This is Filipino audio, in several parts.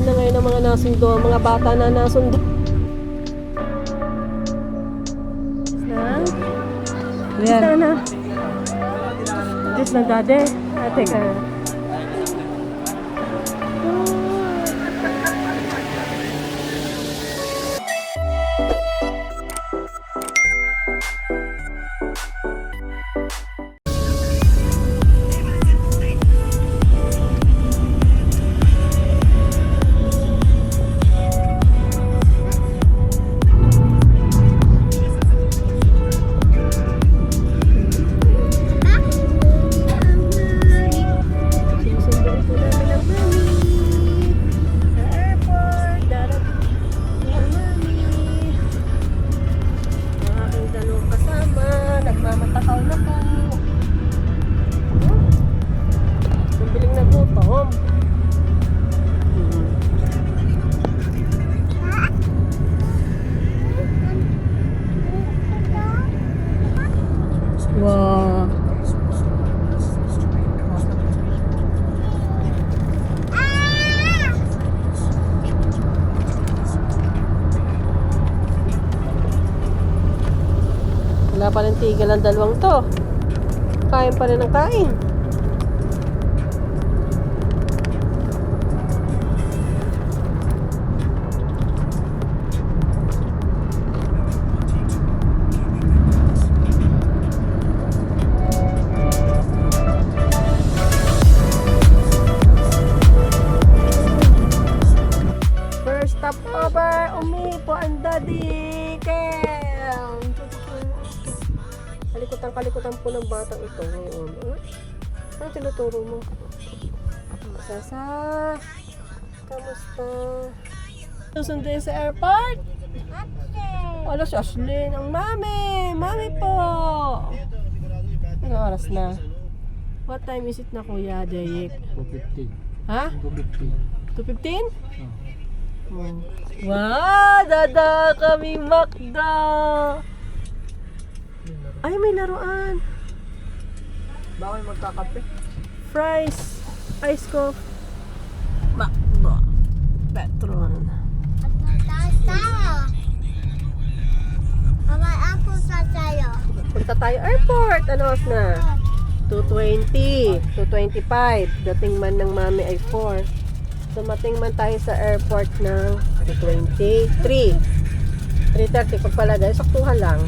Kwentuhan na ngayon ng mga nasundo, mga bata na nasundo. Yan na. This lang dade. Teka. Wow. Wala pa rin tigil ang dalawang to. Kain pa rin ang kain. Stopover, umipo ang daddy Kel. Kalikutan po ng batang ito ngayon. Ano tinuturo mo? Sasa, kamusta? Susunduin sa airport? Wala si Ashlyn, ang mami! Mami po! Ano oras na? What time is it na kuya, Dayik? 2:15. Ha? 2:15. 2:15? Wow! Dada kami Makda! Ay, may laruan! Bawal magkakape. Fries! Ice coffee! Makda! Petron! Punta tayo airport! Ano oras na? 2:20, 2:25. Dating man ng mami ay 4. Dumating man tayo sa airport ng 2:23. 3:30 pagpalagay, saktuhan lang.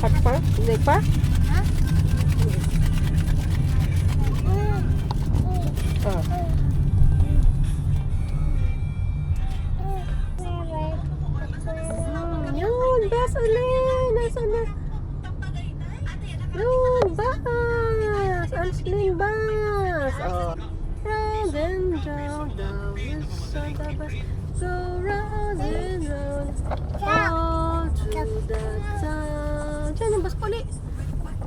Hot pa? Hindi pa? Ah. Yun, best ulit! Nasaan na? Yun, bus! Ang sling bus! Oh. Round and round, down the sun, the bus go round and round, all through the town. Diyan ang bus puli.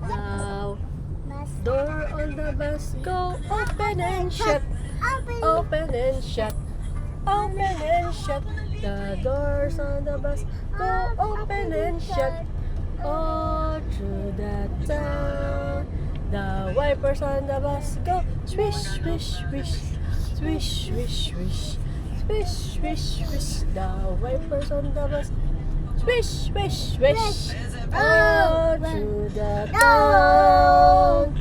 Now, door on the bus go open and shut, open and shut, open and shut. The doors on the bus go open and shut. All through the town, the wipers on the bus go swish, swish, swish, swish, swish, swish, swish, swish, swish. The wipers on the bus swish, swish, swish. All through the town,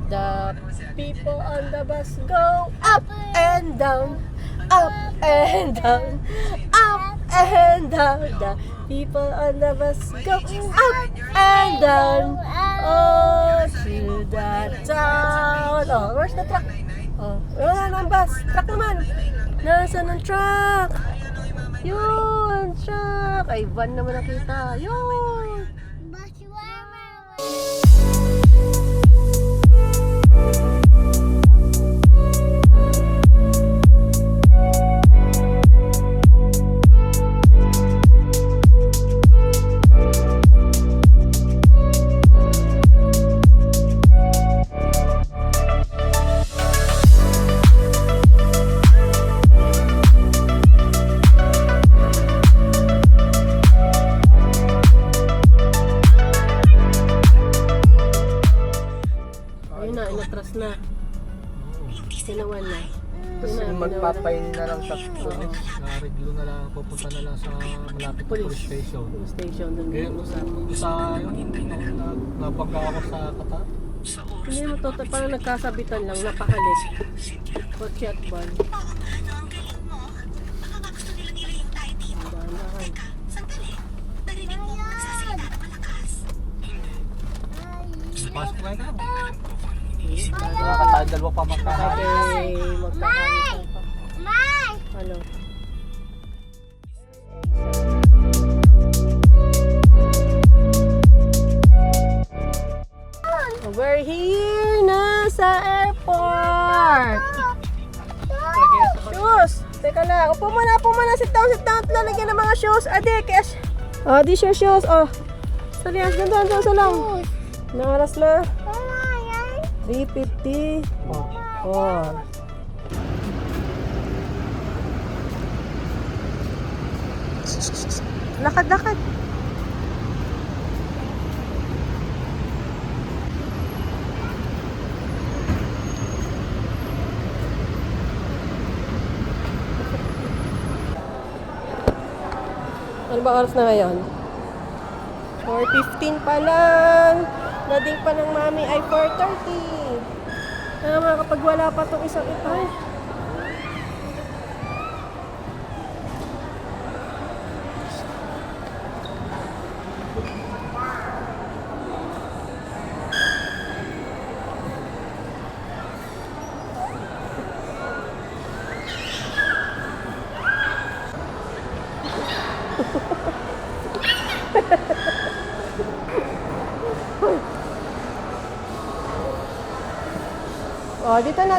the people on the bus go up and down, up and down, up and down. The people on the bus go up and down, all through the town. Oh, where's the truck? Oh, wala na ang bus. Truck naman. Nasaan ang truck? Yun, truck. Ay, van naman nakita. Yun. Ayun na, inatras na. Oo. Sinawan na. Tapos Yun na, magpapain na lang sa pulis. Oo. Nareglo na lang, pupunta na lang sa malapit na police station. Police station, doon Kaya usap. sa nabangga ako sa kata. Hindi mo to, parang nagkasabitan lang, napakalik. Kotse at van. Pasok na ka. Nakakatahan dalawa pa magkahali. Okay, magkakalit pa. Ano? We're here na sa airport. Shoes! Teka lang. Upo muna. Sit down. Lalagyan ng mga shoes. Ade, cash. Oh, these your shoes. Oh. Serias, ganda sa lang. Naras na. 350. Oh. Lakad. Ano ba oras na ngayon? 4:15 pa lang. Lading pa ng mami ay 4:30. Mga kapag wala pa itong isang ito. Oh, dito na.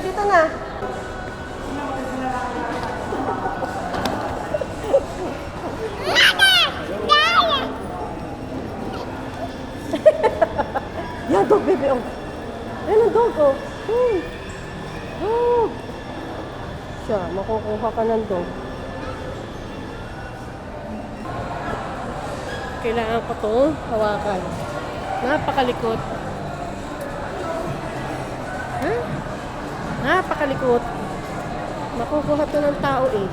Yan, dog, baby, oh. Yan ang dog, oh. Dog. Siya, makukuha ka ng dog. Kailangan ko itong hawakan. Napakalikot. Ha? Napakalikot. Makukuha to ng tao eh.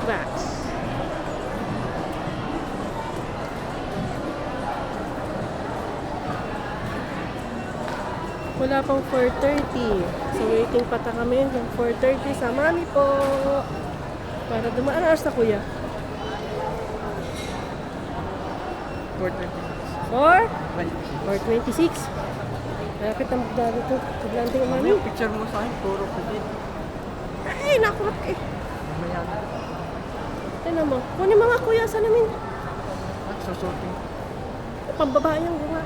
Rats. Wala pang 4:30. So waiting pa ta kami ng 4:30 sa mami po. Para dumaan. Ano oras na kuya? 4:26. Malapit ang magdalo to. Paglanding ang mami. Yung picture mo sa akin, puro pagit. Ay, nakurap eh. Mamaya na. Tignan mo. Kunin mga kuya sa namin. At susutin. Pambabae ang gawa.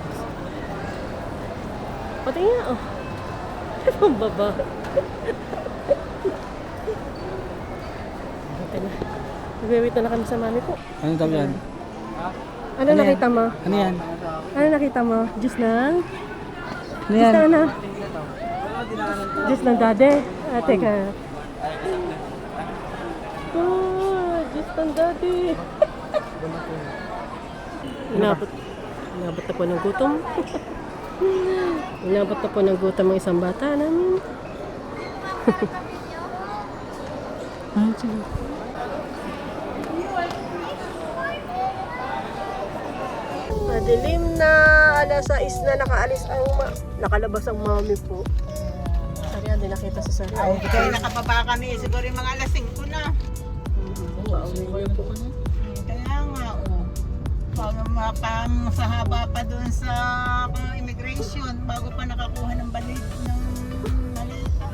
Pati nga, oh. Pambaba. Okay na. Nag-wait na kami sa mami po. Ano daw yan? Ano nakita mo? Ano yan? Ano nakita mo? Diyos ng? Ano Diyos yan? ng ano? Diyos ng dade. Ah, teka. Oh, Diyos ng dade. Inabot na po ng gutom. Inabot na po ng gutom ang isang bata namin. Madilim na, alas 6 na nakaalis ang nakalabas ang mami po. Sariyan, din nakita si Sariyan. Kaya nakapaba kami, siguro yung mga alas 5 na. Pauwi po kami. Kaya nga, oh. Bago makam sa haba pa doon sa immigration, bago pa nakakuha ng balik ng malita.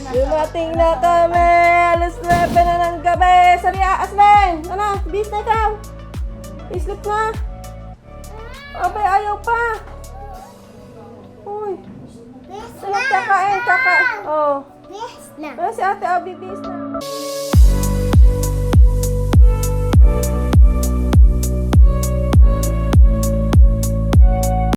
Dumating na kami! Alas 9 na ng gabi! Sariya, Aslen! Ano? Bis na ikaw! Islip na! Abay, ayaw pa! Uy! Sarap kakain! Oh! Yes na. Ano si ate Abi, bis na!